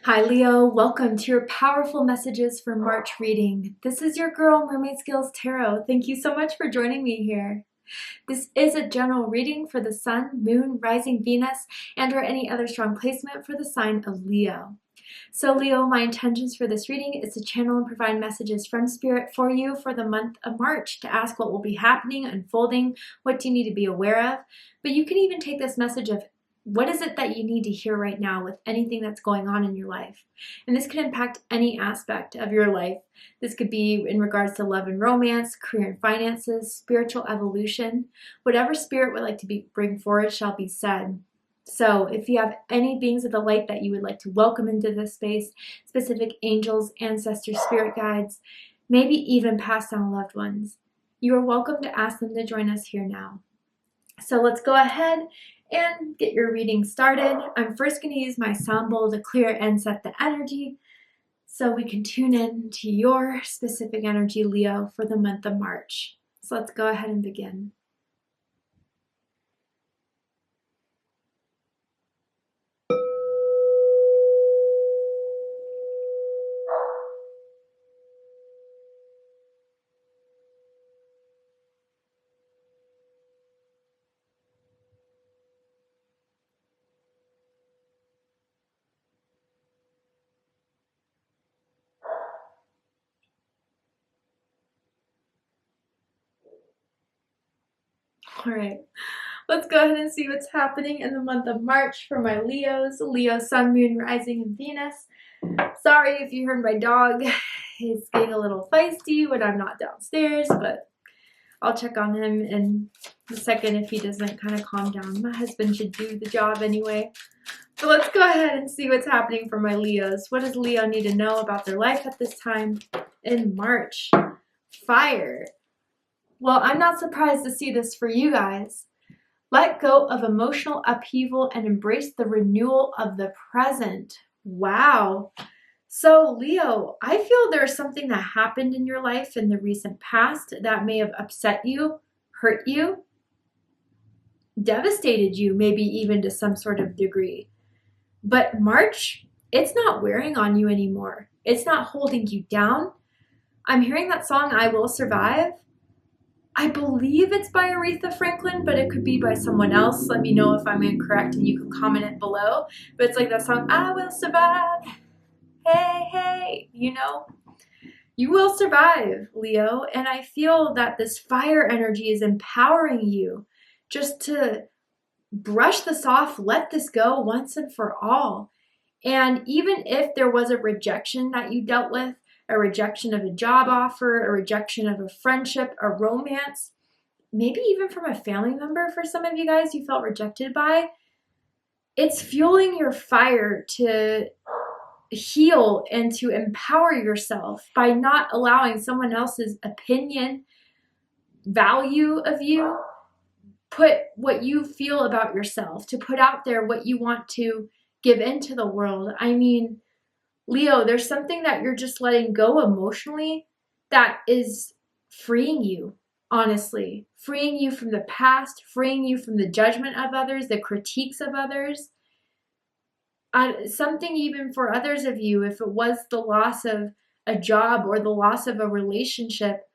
Hi Leo, welcome to your powerful messages for March reading. This is your girl Mermaid Skills Tarot. Thank you so much for joining me here. This is a general reading for the Sun, Moon, Rising Venus, and or any other strong placement for the sign of Leo. So Leo, my intentions for this reading is to channel and provide messages from Spirit for you for the month of March, to ask what will be happening, unfolding, what do you need to be aware of. But you can even take this message of what is it that you need to hear right now with anything that's going on in your life? And this could impact any aspect of your life. This could be in regards to love and romance, career and finances, spiritual evolution. Whatever Spirit would like to bring forward shall be said. So if you have any beings of the light that you would like to welcome into this space, specific angels, ancestors, spirit guides, maybe even past down loved ones, you are welcome to ask them to join us here now. So let's go ahead and get your reading started. I'm first going to use my sound bowl to clear and set the energy so we can tune in to your specific energy, Leo, for the month of March. So let's go ahead and begin. All right, let's go ahead and see what's happening in the month of March for my Leos. Leo, Sun, Moon, Rising, and Venus. Sorry if you heard my dog. He's getting a little feisty when I'm not downstairs, but I'll check on him in a second if he doesn't kind of calm down. My husband should do the job anyway. So let's go ahead and see what's happening for my Leos. What does Leo need to know about their life at this time in March? Fire. Well, I'm not surprised to see this for you guys. Let go of emotional upheaval and embrace the renewal of the present. Wow. So Leo, I feel there's something that happened in your life in the recent past that may have upset you, hurt you, devastated you, maybe even to some sort of degree. But March, it's not wearing on you anymore. It's not holding you down. I'm hearing that song, I Will Survive. I believe it's by Aretha Franklin, but it could be by someone else. Let me know if I'm incorrect and you can comment it below. But it's like that song, I will survive. Hey, hey, you know, you will survive, Leo. And I feel that this fire energy is empowering you just to brush this off, let this go once and for all. And even if there was a rejection that you dealt with, a rejection of a job offer, a rejection of a friendship, a romance, maybe even from a family member for some of you guys you felt rejected by, it's fueling your fire to heal and to empower yourself by not allowing someone else's opinion, value of you, put what you feel about yourself, to put out there what you want to give into the world. I mean, Leo, there's something that you're just letting go emotionally that is freeing you, honestly. Freeing you from the past, freeing you from the judgment of others, the critiques of others. Something even for others of you, if it was the loss of a job or the loss of a relationship,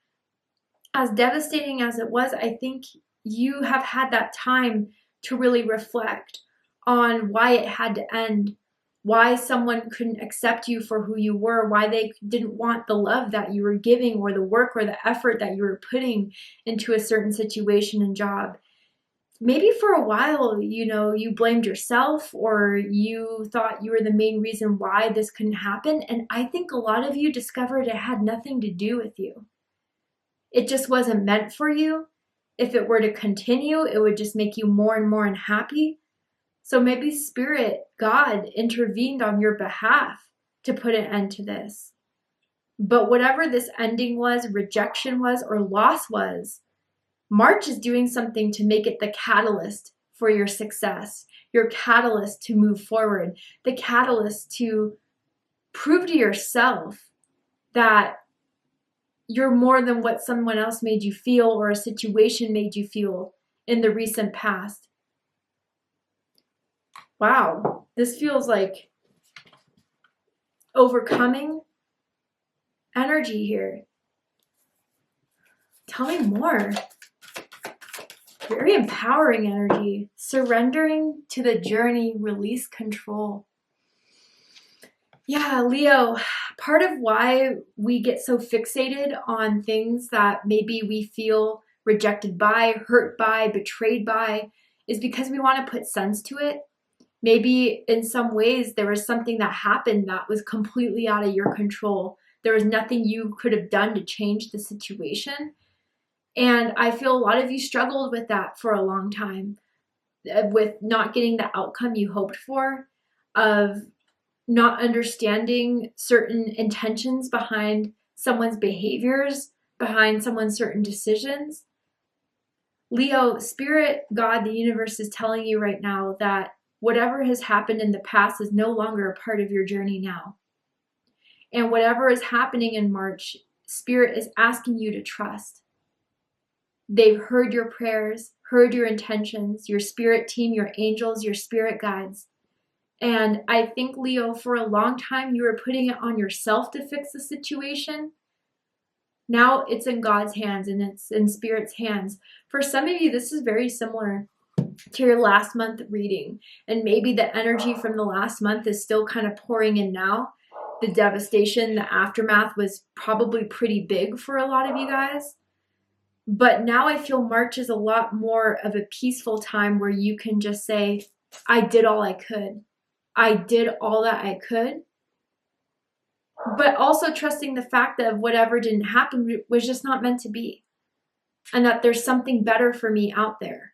as devastating as it was, I think you have had that time to really reflect on why it had to end. Why someone couldn't accept you for who you were, why they didn't want the love that you were giving or the work or the effort that you were putting into a certain situation and job. Maybe for a while, you know, you blamed yourself or you thought you were the main reason why this couldn't happen. And I think a lot of you discovered it had nothing to do with you. It just wasn't meant for you. If it were to continue, it would just make you more and more unhappy. So maybe Spirit, God, intervened on your behalf to put an end to this. But whatever this ending was, rejection was, or loss was, March is doing something to make it the catalyst for your success, your catalyst to move forward, the catalyst to prove to yourself that you're more than what someone else made you feel or a situation made you feel in the recent past. Wow, this feels like overcoming energy here. Tell me more. Very empowering energy. Surrendering to the journey, release control. Yeah, Leo, part of why we get so fixated on things that maybe we feel rejected by, hurt by, betrayed by, is because we want to put sense to it. Maybe in some ways there was something that happened that was completely out of your control. There was nothing you could have done to change the situation. And I feel a lot of you struggled with that for a long time, with not getting the outcome you hoped for, of not understanding certain intentions behind someone's behaviors, behind someone's certain decisions. Leo, Spirit, God, the universe is telling you right now that whatever has happened in the past is no longer a part of your journey now. And whatever is happening in March, Spirit is asking you to trust. They've heard your prayers, heard your intentions, your spirit team, your angels, your spirit guides. And I think, Leo, for a long time, you were putting it on yourself to fix the situation. Now it's in God's hands and it's in Spirit's hands. For some of you, this is very similar to your last month reading. And maybe the energy from the last month is still kind of pouring in now. The devastation, the aftermath was probably pretty big for a lot of you guys. But now I feel March is a lot more of a peaceful time where you can just say, I did all I could. I did all that I could. But also trusting the fact that whatever didn't happen was just not meant to be. And that there's something better for me out there.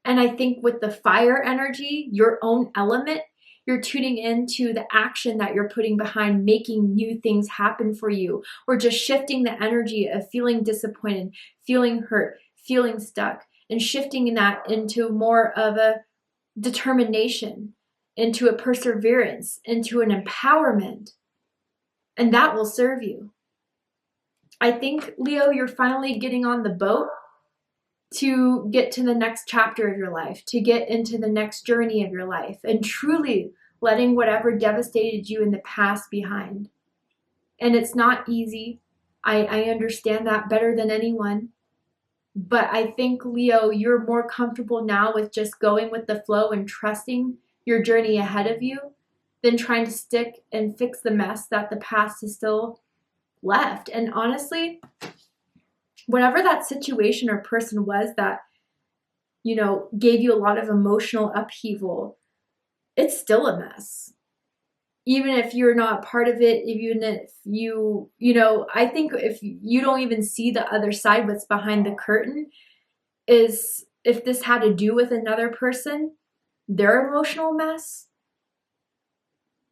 And I think with the fire energy, your own element, you're tuning into the action that you're putting behind making new things happen for you, or just shifting the energy of feeling disappointed, feeling hurt, feeling stuck, and shifting that into more of a determination, into a perseverance, into an empowerment. And that will serve you. I think, Leo, you're finally getting on the boat to get to the next chapter of your life, to get into the next journey of your life, and truly letting whatever devastated you in the past behind. And it's not easy. I understand that better than anyone. But I think, Leo, you're more comfortable now with just going with the flow and trusting your journey ahead of you than trying to stick and fix the mess that the past is still left. And honestly, whatever that situation or person was that, gave you a lot of emotional upheaval, it's still a mess. Even if you're not part of it, even if I think if you don't even see the other side, what's behind the curtain, is if this had to do with another person, their emotional mess,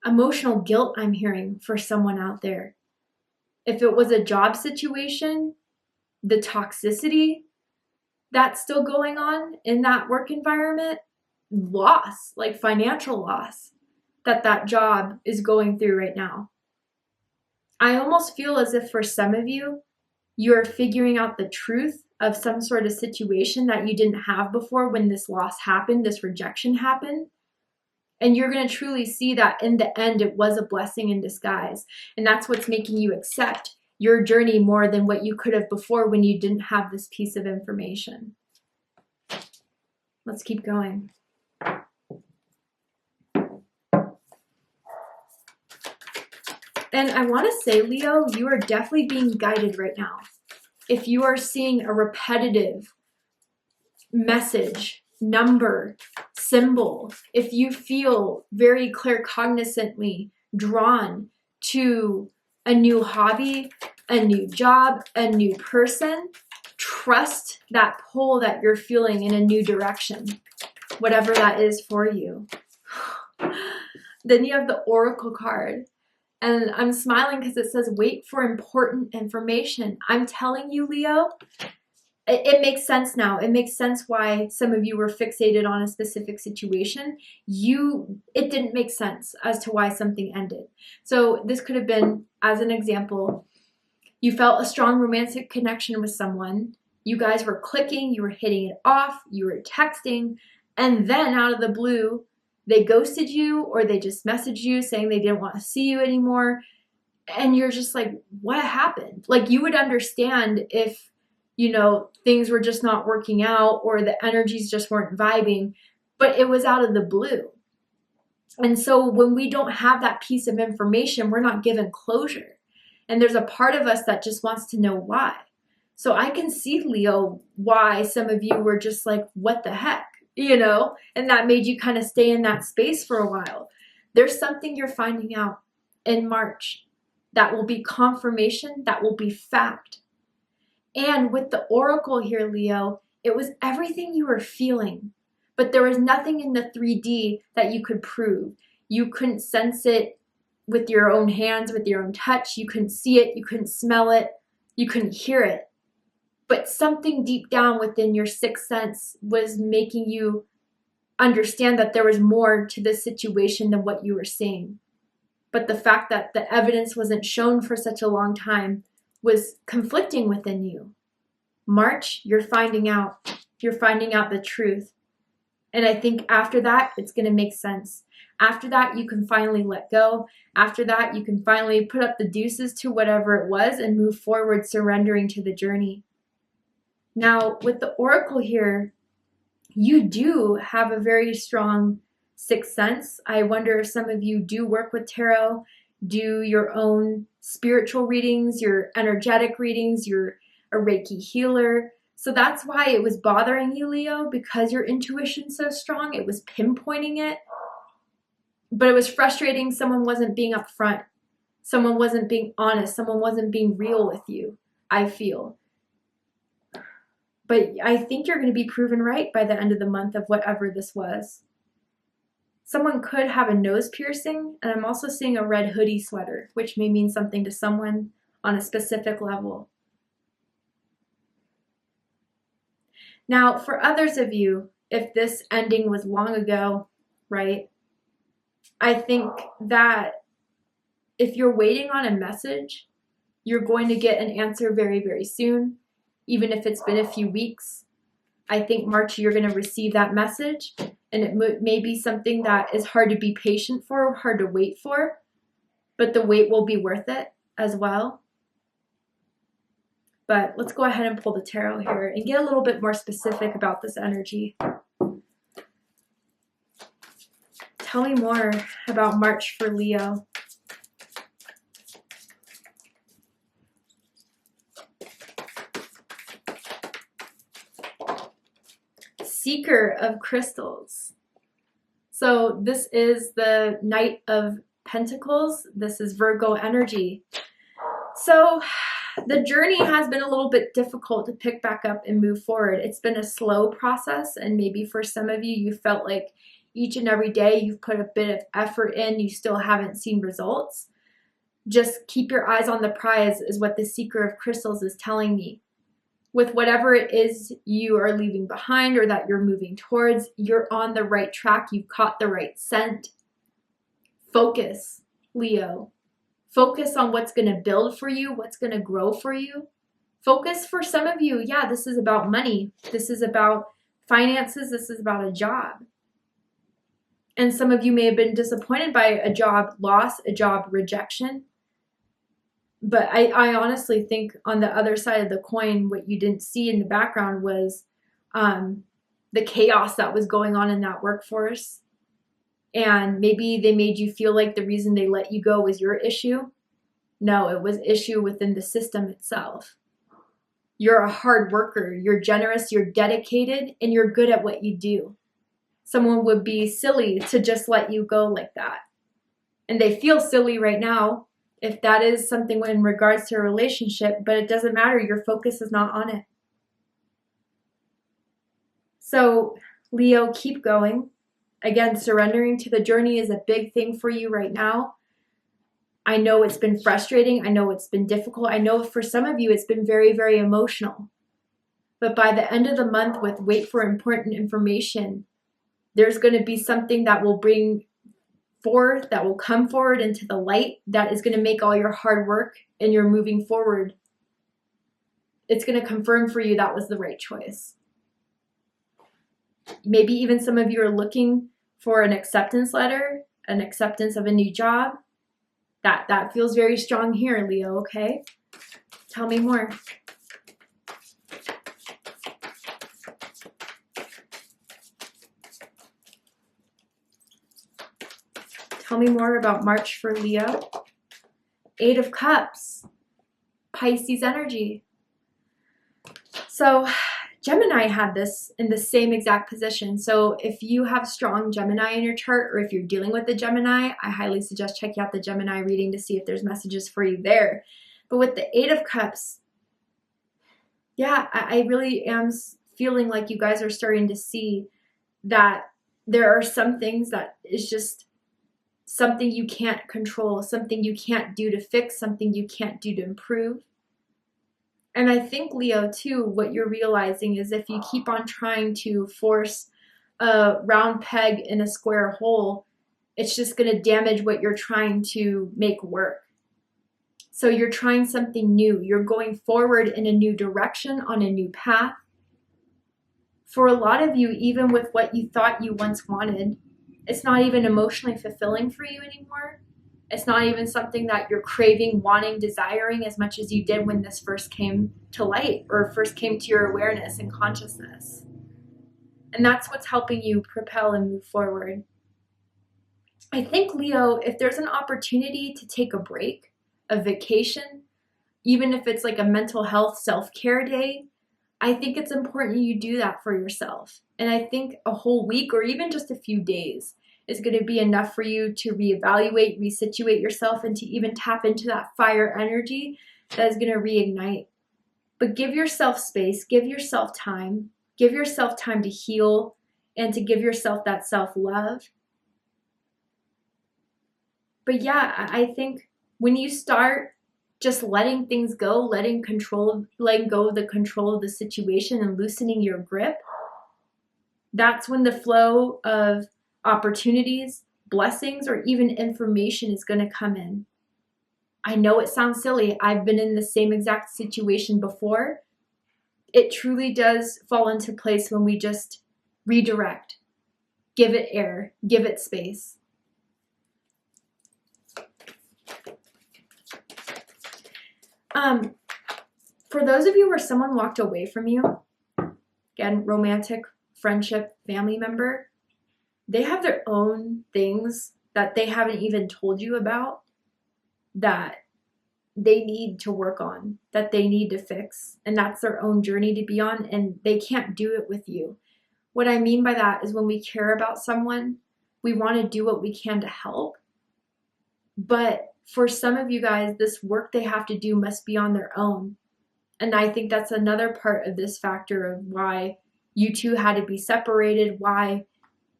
emotional guilt I'm hearing for someone out there. If it was a job situation, the toxicity that's still going on in that work environment, loss, like financial loss, that job is going through right now. I almost feel as if for some of you, you're figuring out the truth of some sort of situation that you didn't have before when this loss happened, this rejection happened. And you're going to truly see that in the end, it was a blessing in disguise. And that's what's making you accept your journey more than what you could have before when you didn't have this piece of information. Let's keep going. And I want to say, Leo, you are definitely being guided right now. If you are seeing a repetitive message, number, symbol, if you feel very claircognizantly drawn to a new hobby, a new job, a new person, trust that pull that you're feeling in a new direction, whatever that is for you. Then you have the Oracle card. And I'm smiling because it says, wait for important information. I'm telling you, Leo, it makes sense now. It makes sense why some of you were fixated on a specific situation. It didn't make sense as to why something ended. So this could have been, as an example, you felt a strong romantic connection with someone. You guys were clicking, you were hitting it off, you were texting, and then out of the blue, they ghosted you or they just messaged you saying they didn't want to see you anymore. And you're just like, what happened? Like, you would understand if, things were just not working out or the energies just weren't vibing, but it was out of the blue. And so when we don't have that piece of information, we're not given closure. And there's a part of us that just wants to know why. So I can see, Leo, why some of you were just like, what the heck, and that made you kind of stay in that space for a while. There's something you're finding out in March that will be confirmation, that will be fact. And with the oracle here, Leo, it was everything you were feeling, but there was nothing in the 3D that you could prove. You couldn't sense it with your own hands, with your own touch. You couldn't see it. You couldn't smell it. You couldn't hear it. But something deep down within your sixth sense was making you understand that there was more to this situation than what you were seeing. But the fact that the evidence wasn't shown for such a long time was conflicting within you. March, you're finding out. You're finding out the truth. And I think after that, it's going to make sense. After that, you can finally let go. After that, you can finally put up the deuces to whatever it was and move forward, surrendering to the journey. Now, with the oracle here, you do have a very strong sixth sense. I wonder if some of you do work with tarot, do your own spiritual readings, your energetic readings, you're a Reiki healer. So that's why it was bothering you, Leo, because your intuition's so strong. It was pinpointing it. But it was frustrating. Someone wasn't being upfront. Someone wasn't being honest. Someone wasn't being real with you, I feel. But I think you're going to be proven right by the end of the month of whatever this was. Someone could have a nose piercing, and I'm also seeing a red hoodie sweater, which may mean something to someone on a specific level. Now, for others of you, if this ending was long ago, right, I think that if you're waiting on a message, you're going to get an answer very, very soon, even if it's been a few weeks. I think, March, you're going to receive that message, and it may be something that is hard to be patient for, hard to wait for, but the wait will be worth it as well. But let's go ahead and pull the tarot here and get a little bit more specific about this energy. Tell me more about March for Leo. Seeker of crystals. So this is the Knight of Pentacles. This is Virgo energy. So the journey has been a little bit difficult to pick back up and move forward. It's been a slow process, and maybe for some of you, you felt like each and every day you've put a bit of effort in, you still haven't seen results. Just keep your eyes on the prize is what the Seeker of Crystals is telling me. With whatever it is you are leaving behind or that you're moving towards, you're on the right track. You've caught the right scent. Focus, Leo. Focus on what's going to build for you, what's going to grow for you. Focus for some of you, yeah, this is about money. This is about finances. This is about a job. And some of you may have been disappointed by a job loss, a job rejection. But I honestly think on the other side of the coin, what you didn't see in the background was the chaos that was going on in that workforce. And maybe they made you feel like the reason they let you go was your issue. No, it was issue within the system itself. You're a hard worker. You're generous. You're dedicated. And you're good at what you do. Someone would be silly to just let you go like that. And they feel silly right now if that is something in regards to a relationship, but it doesn't matter. Your focus is not on it. So, Leo, keep going. Again, surrendering to the journey is a big thing for you right now. I know it's been frustrating. I know it's been difficult. I know for some of you it's been very, very emotional. But by the end of the month with Wait for Important Information, there's going to be something that will bring forth, that will come forward into the light, that is going to make all your hard work and you're moving forward. It's going to confirm for you that was the right choice. Maybe even some of you are looking for an acceptance letter, an acceptance of a new job. That feels very strong here, Leo, okay? Tell me more. Tell me more about March for Leo. 8 of Cups. Pisces energy. So Gemini had this in the same exact position. So if you have strong Gemini in your chart, or if you're dealing with the Gemini, I highly suggest checking out the Gemini reading to see if there's messages for you there. But with the 8 of Cups, yeah, I really am feeling like you guys are starting to see that there are some things that is just something you can't control, something you can't do to fix, something you can't do to improve. And I think, Leo, too, what you're realizing is if you keep on trying to force a round peg in a square hole, it's just going to damage what you're trying to make work. So you're trying something new. You're going forward in a new direction, on a new path. For a lot of you, even with what you thought you once wanted, it's not even emotionally fulfilling for you anymore. It's not even something that you're craving, wanting, desiring as much as you did when this first came to light or first came to your awareness and consciousness. And that's what's helping you propel and move forward. I think, Leo, if there's an opportunity to take a break, a vacation, even if it's like a mental health self-care day, I think it's important you do that for yourself. And I think a whole week or even just a few days is going to be enough for you to reevaluate, resituate yourself, and to even tap into that fire energy that is going to reignite. But give yourself space, give yourself time to heal and to give yourself that self-love. But yeah, I think when you start just letting things go, letting go of the control of the situation and loosening your grip, that's when the flow of opportunities, blessings, or even information is going to come in. I know it sounds silly. I've been in the same exact situation before. It truly does fall into place when we just redirect, give it air, give it space. For those of you where someone walked away from you, again, romantic, friendship, family member, they have their own things that they haven't even told you about that they need to work on, that they need to fix, and that's their own journey to be on, and they can't do it with you. What I mean by that is when we care about someone, we want to do what we can to help, but for some of you guys, this work they have to do must be on their own. And I think that's another part of this factor of why you two had to be separated, why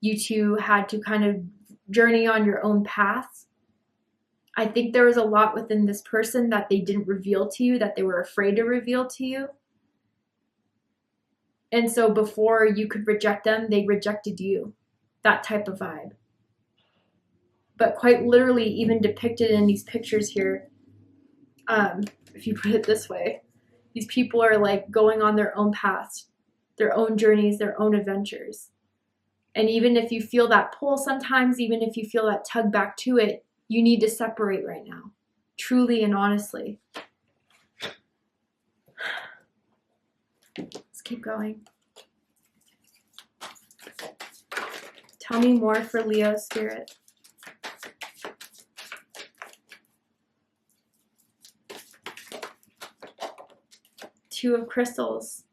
you two had to kind of journey on your own paths. I think there was a lot within this person that they didn't reveal to you, that they were afraid to reveal to you. And so before you could reject them, they rejected you. That type of vibe. But quite literally, even depicted in these pictures here, if you put it this way, these people are like going on their own paths, their own journeys, their own adventures. And even if you feel that pull sometimes, even if you feel that tug back to it, you need to separate right now, truly and honestly. Let's keep going. Tell me more for Leo spirit. Two of crystals.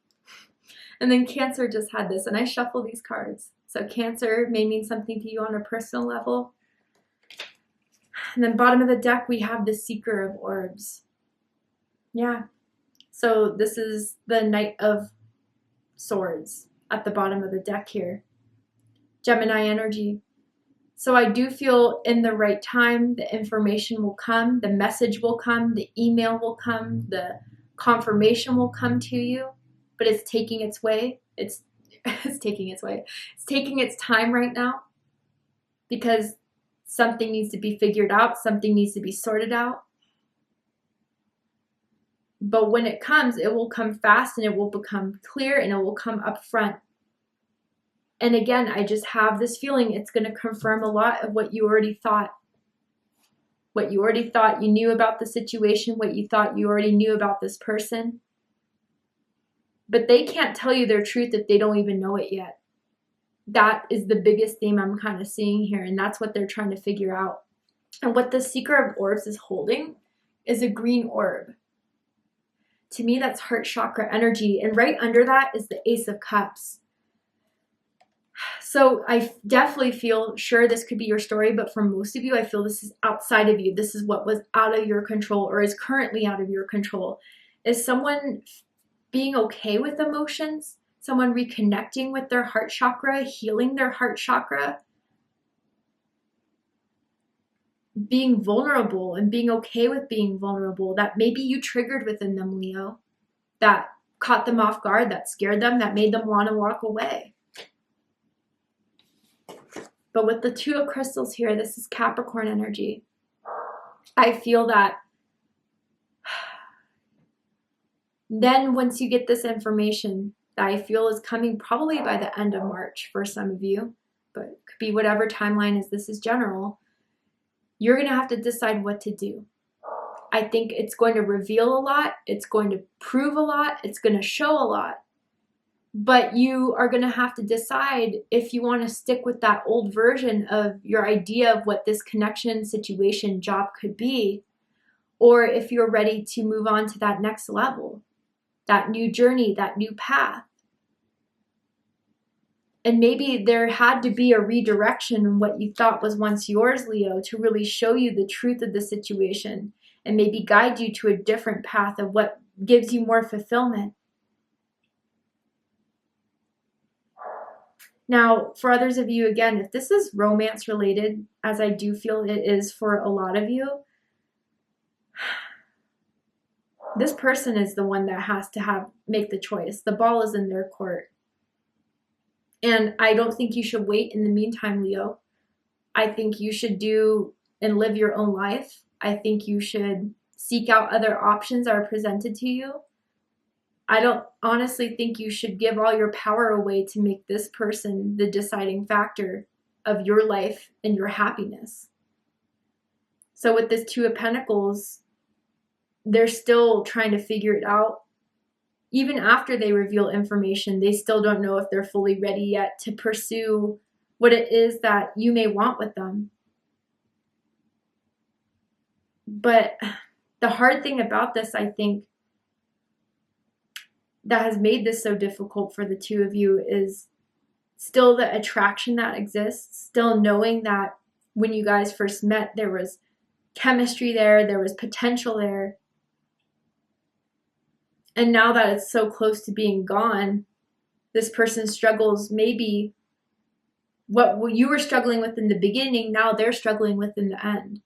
And then Cancer just had this, and I shuffle these cards. So Cancer may mean something to you on a personal level. And then bottom of the deck, we have the Seeker of Orbs. Yeah. So this is the Knight of Swords at the bottom of the deck here. Gemini energy. So I do feel in the right time, the information will come, the message will come, the email will come, the confirmation will come to you, but it's taking its way. It's taking its way. It's taking its time right now because something needs to be figured out. Something needs to be sorted out. But when it comes, it will come fast and it will become clear and it will come up front. And again, I just have this feeling it's going to confirm a lot of what you already thought. what you already thought you knew about the situation, what you thought you already knew about this person. But they can't tell you their truth if they don't even know it yet. That is the biggest theme I'm kind of seeing here, and that's what they're trying to figure out. And what the Seeker of Orbs is holding is a green orb. To me, that's heart chakra energy, and right under that is the Ace of Cups. So I definitely feel, sure, this could be your story, but for most of you, I feel this is outside of you. This is what was out of your control or is currently out of your control. Is someone being okay with emotions, someone reconnecting with their heart chakra, healing their heart chakra, being vulnerable and being okay with being vulnerable that maybe you triggered within them, Leo, that caught them off guard, that scared them, that made them want to walk away. But with the Two of Crystals here, this is Capricorn energy. I feel that then once you get this information that I feel is coming probably by the end of March for some of you, but it could be whatever timeline is, this is general, you're going to have to decide what to do. I think it's going to reveal a lot. It's going to prove a lot. It's going to show a lot. But you are going to have to decide if you want to stick with that old version of your idea of what this connection, situation, job could be, or if you're ready to move on to that next level, that new journey, that new path. And maybe there had to be a redirection in what you thought was once yours, Leo, to really show you the truth of the situation and maybe guide you to a different path of what gives you more fulfillment. Now, for others of you, again, if this is romance related, as I do feel it is for a lot of you, this person is the one that has to make the choice. The ball is in their court. And I don't think you should wait in the meantime, Leo. I think you should do and live your own life. I think you should seek out other options that are presented to you. I don't honestly think you should give all your power away to make this person the deciding factor of your life and your happiness. So with this Two of Pentacles, they're still trying to figure it out. Even after they reveal information, they still don't know if they're fully ready yet to pursue what it is that you may want with them. But the hard thing about this, I think, that has made this so difficult for the two of you is still the attraction that exists, still knowing that when you guys first met, there was chemistry there was potential there. And now that it's so close to being gone, this person struggles maybe what you were struggling with in the beginning, now they're struggling with in the end.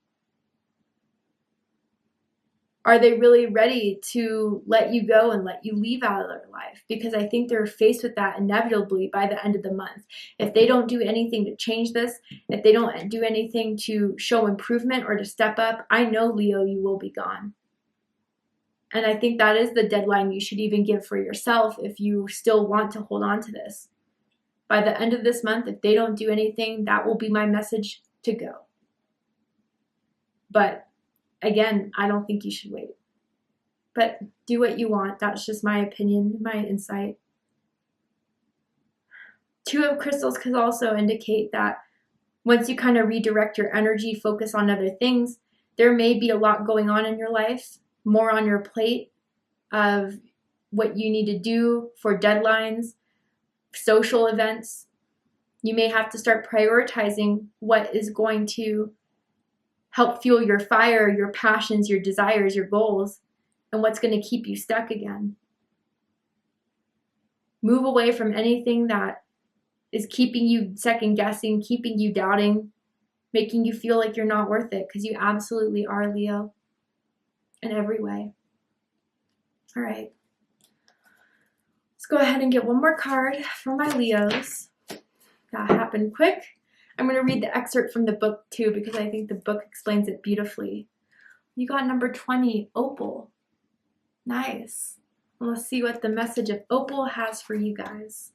Are they really ready to let you go and let you leave out of their life? Because I think they're faced with that inevitably by the end of the month. If they don't do anything to change this, if they don't do anything to show improvement or to step up, I know, Leo, you will be gone. And I think that is the deadline you should even give for yourself if you still want to hold on to this. By the end of this month, if they don't do anything, that will be my message to go. But again, I don't think you should wait. But do what you want. That's just my opinion, my insight. Two of Crystals could also indicate that once you kind of redirect your energy, focus on other things, there may be a lot going on in your life, more on your plate of what you need to do for deadlines, social events. You may have to start prioritizing what is going to help fuel your fire, your passions, your desires, your goals, and what's going to keep you stuck again. Move away from anything that is keeping you second guessing, keeping you doubting, making you feel like you're not worth it, because you absolutely are, Leo, in every way. All right. Let's go ahead and get one more card for my Leos. That happened quick. I'm going to read the excerpt from the book too, because I think the book explains it beautifully. You got number 20, Opal. Nice. Well, let's see what the message of Opal has for you guys.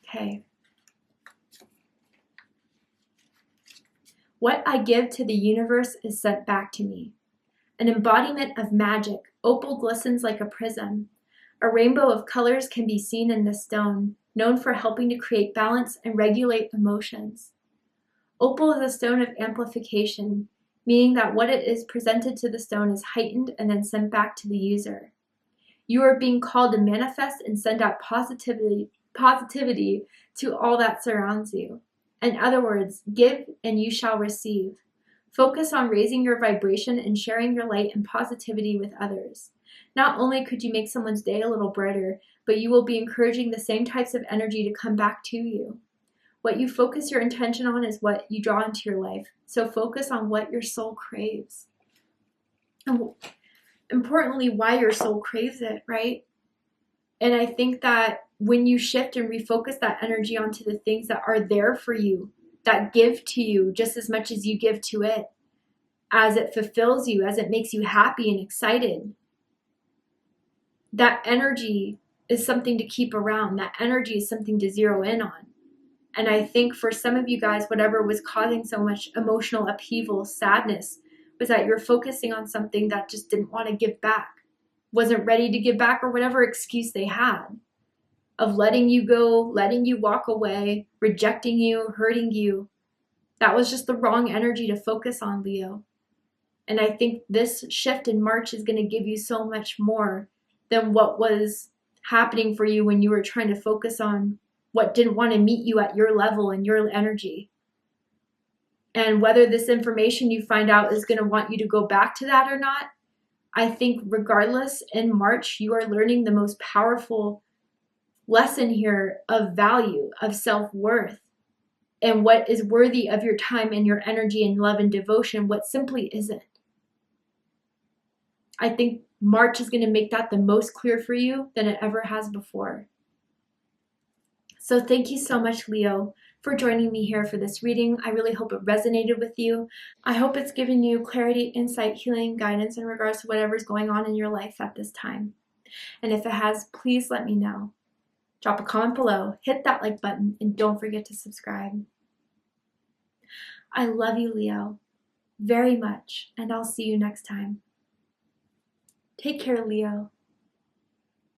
Okay. What I give to the universe is sent back to me. An embodiment of magic, opal glistens like a prism. A rainbow of colors can be seen in this stone, known for helping to create balance and regulate emotions. Opal is a stone of amplification, meaning that what it is presented to the stone is heightened and then sent back to the user. You are being called to manifest and send out positivity to all that surrounds you. In other words, give and you shall receive. Focus on raising your vibration and sharing your light and positivity with others. Not only could you make someone's day a little brighter, but you will be encouraging the same types of energy to come back to you. What you focus your intention on is what you draw into your life. So focus on what your soul craves. And importantly, why your soul craves it, right? And I think that when you shift and refocus that energy onto the things that are there for you, that give to you just as much as you give to it, as it fulfills you, as it makes you happy and excited, that energy is something to keep around. That energy is something to zero in on. And I think for some of you guys, whatever was causing so much emotional upheaval, sadness, was that you're focusing on something that just didn't want to give back, wasn't ready to give back, or whatever excuse they had of letting you go, letting you walk away, rejecting you, hurting you. That was just the wrong energy to focus on, Leo. And I think this shift in March is going to give you so much more than what was happening for you when you were trying to focus on what didn't want to meet you at your level and your energy. And whether this information you find out is going to want you to go back to that or not, I think regardless, in March, you are learning the most powerful lesson here of value, of self-worth, and what is worthy of your time and your energy and love and devotion, what simply isn't. I think March is going to make that the most clear for you than it ever has before. So thank you so much, Leo, for joining me here for this reading. I really hope it resonated with you. I hope it's given you clarity, insight, healing, guidance in regards to whatever's going on in your life at this time. And if it has, please let me know. Drop a comment below, hit that like button, and don't forget to subscribe. I love you, Leo, very much, and I'll see you next time. Take care, Leo.